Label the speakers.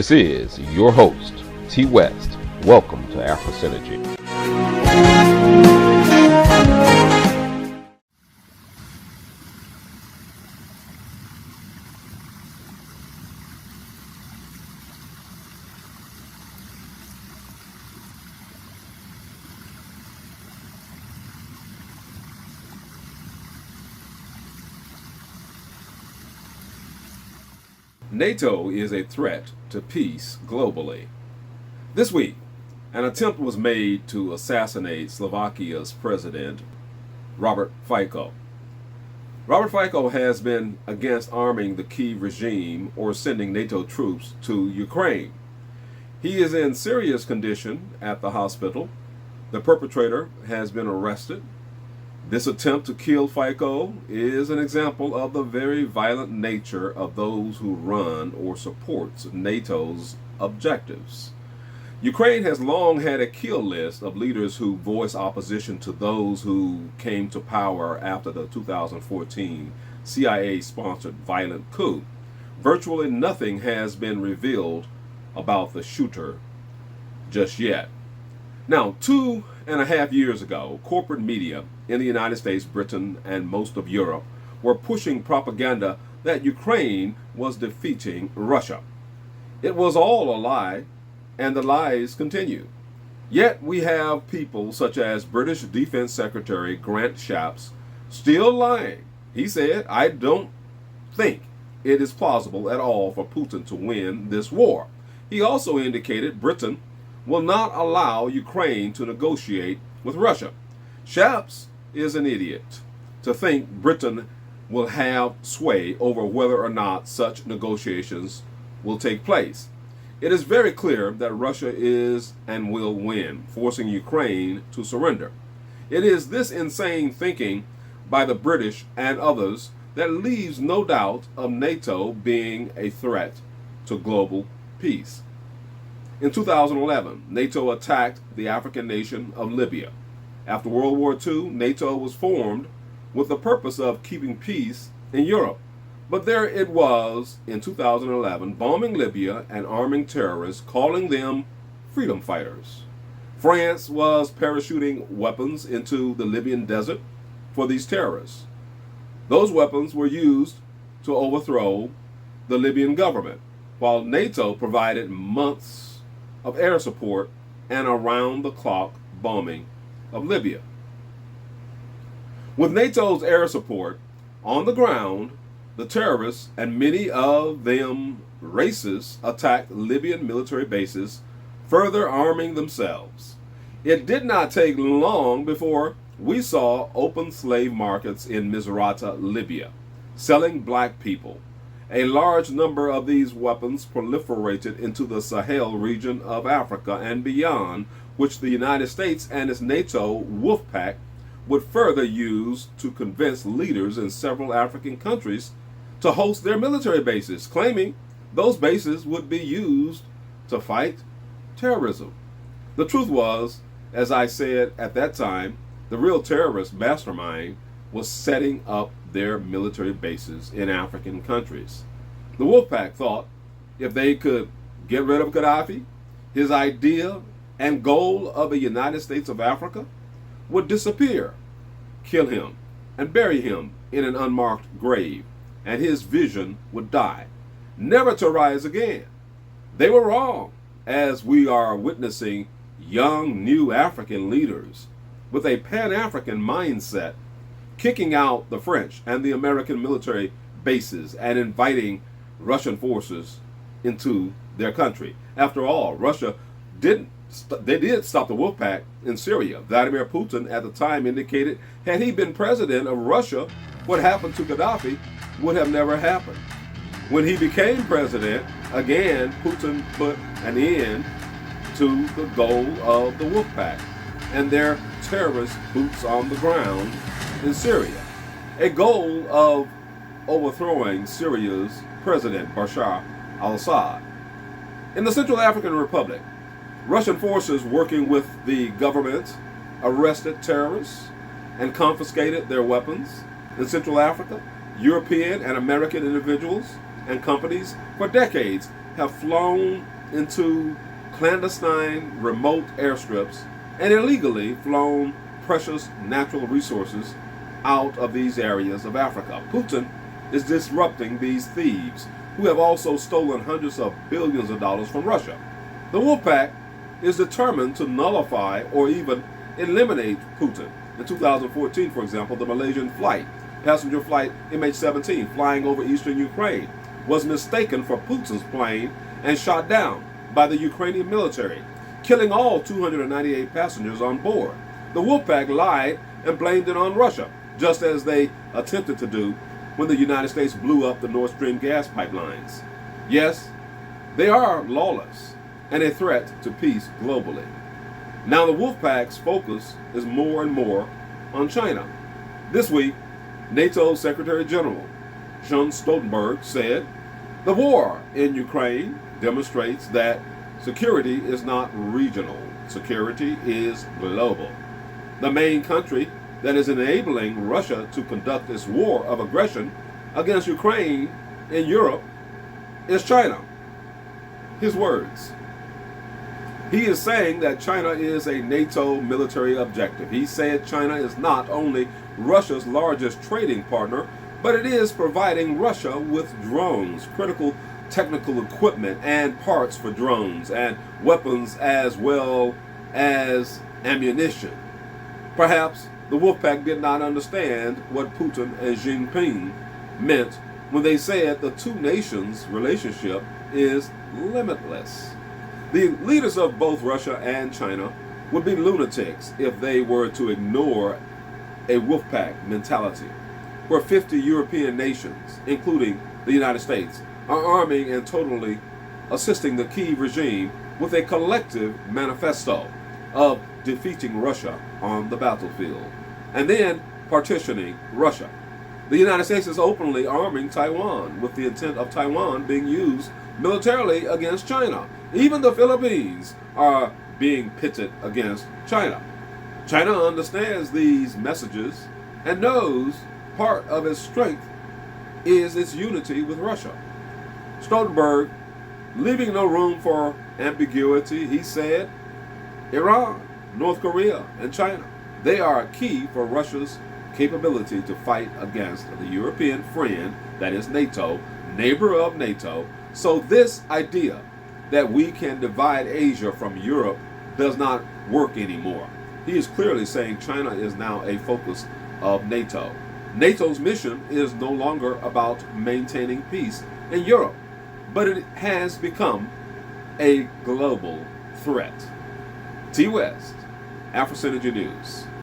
Speaker 1: This is your host, T. West. Welcome to Afro Synergy. NATO is a threat to peace globally. This week, an attempt was made to assassinate Slovakia's president, Robert Fico. Robert Fico has been against arming the Kyiv regime or sending NATO troops to Ukraine. He is in serious condition at the hospital. The perpetrator has been arrested. This attempt to kill Fico is an example of the very violent nature of those who run or support NATO's objectives. Ukraine has long had a kill list of leaders who voice opposition to those who came to power after the 2014 CIA-sponsored violent coup. Virtually nothing has been revealed about the shooter just yet. Now, 2.5 years ago, corporate media in the United States, Britain, and most of Europe were pushing propaganda that Ukraine was defeating Russia. It was all a lie, and the lies continue. Yet we have people such as British Defense Secretary Grant Shapps still lying. He said, "I don't think it is plausible at all for Putin to win this war." He also indicated Britain will not allow Ukraine to negotiate with Russia. Shapps is an idiot to think Britain will have sway over whether or not such negotiations will take place. It is very clear that Russia is and will win, forcing Ukraine to surrender. It is this insane thinking by the British and others that leaves no doubt of NATO being a threat to global peace. In 2011, NATO attacked the African nation of Libya. After World War II, NATO was formed with the purpose of keeping peace in Europe. But there it was in 2011, bombing Libya and arming terrorists, calling them freedom fighters. France was parachuting weapons into the Libyan desert for these terrorists. Those weapons were used to overthrow the Libyan government, while NATO provided months of air support and around-the-clock bombing of Libya. With NATO's air support on the ground, the terrorists, and many of them racists, attacked Libyan military bases, further arming themselves. It did not take long before we saw open slave markets in Misrata, Libya, selling black people. A large number of these weapons proliferated into the Sahel region of Africa and beyond, which the United States and its NATO wolf pack would further use to convince leaders in several African countries to host their military bases, claiming those bases would be used to fight terrorism. The truth was, as I said at that time, the real terrorist mastermind was setting up their military bases in African countries. The Wolfpack thought if they could get rid of Gaddafi, his idea and goal of a United States of Africa would disappear, kill him, and bury him in an unmarked grave, and his vision would die, never to rise again. They were wrong, as we are witnessing young new African leaders with a Pan-African mindset kicking out the French and the American military bases and inviting Russian forces into their country. After all, Russia did stop the Wolfpack in Syria. Vladimir Putin at the time indicated had he been president of Russia, what happened to Gaddafi would have never happened. When he became president, again, Putin put an end to the goal of the Wolfpack and their terrorist boots on the ground in Syria, a goal of overthrowing Syria's President Bashar al-Assad. In the Central African Republic, Russian forces working with the government arrested terrorists and confiscated their weapons. In Central Africa, European and American individuals and companies for decades have flown into clandestine remote airstrips and illegally flown precious natural resources out of these areas of Africa. Putin is disrupting these thieves who have also stolen hundreds of billions of dollars from Russia. The Wolfpack is determined to nullify or even eliminate Putin. In 2014, for example, the Malaysian passenger flight MH17 flying over eastern Ukraine was mistaken for Putin's plane and shot down by the Ukrainian military, killing all 298 passengers on board. The Wolfpack lied and blamed it on Russia, just as they attempted to do when the United States blew up the Nord Stream gas pipelines. Yes, they are lawless and a threat to peace globally. Now the Wolfpack's focus is more and more on China. This week, NATO Secretary General Jens Stoltenberg said, "The war in Ukraine demonstrates that security is not regional. Security is global. The main country that is enabling Russia to conduct its war of aggression against Ukraine in Europe is China." His words. He is saying that China is a NATO military objective. He said China is not only Russia's largest trading partner, but it is providing Russia with drones, critical technical equipment and parts for drones, and weapons as well as ammunition. Perhaps the Wolfpack did not understand what Putin and Xi Jinping meant when they said the two nations' relationship is limitless. The leaders of both Russia and China would be lunatics if they were to ignore a Wolfpack mentality, where 50 European nations, including the United States, are arming and totally assisting the Kyiv regime with a collective manifesto of defeating Russia on the battlefield, and then partitioning Russia. The United States is openly arming Taiwan with the intent of Taiwan being used militarily against China. Even the Philippines are being pitted against China. China understands these messages and knows part of its strength is its unity with Russia. Stoltenberg, leaving no room for ambiguity, he said, Iran, North Korea, and China, they are key for Russia's capability to fight against the European friend, that is NATO, neighbor of NATO. So this idea that we can divide Asia from Europe does not work anymore. He is clearly saying China is now a focus of NATO. NATO's mission is no longer about maintaining peace in Europe, but it has become a global threat. T. West, AfroSynergy News.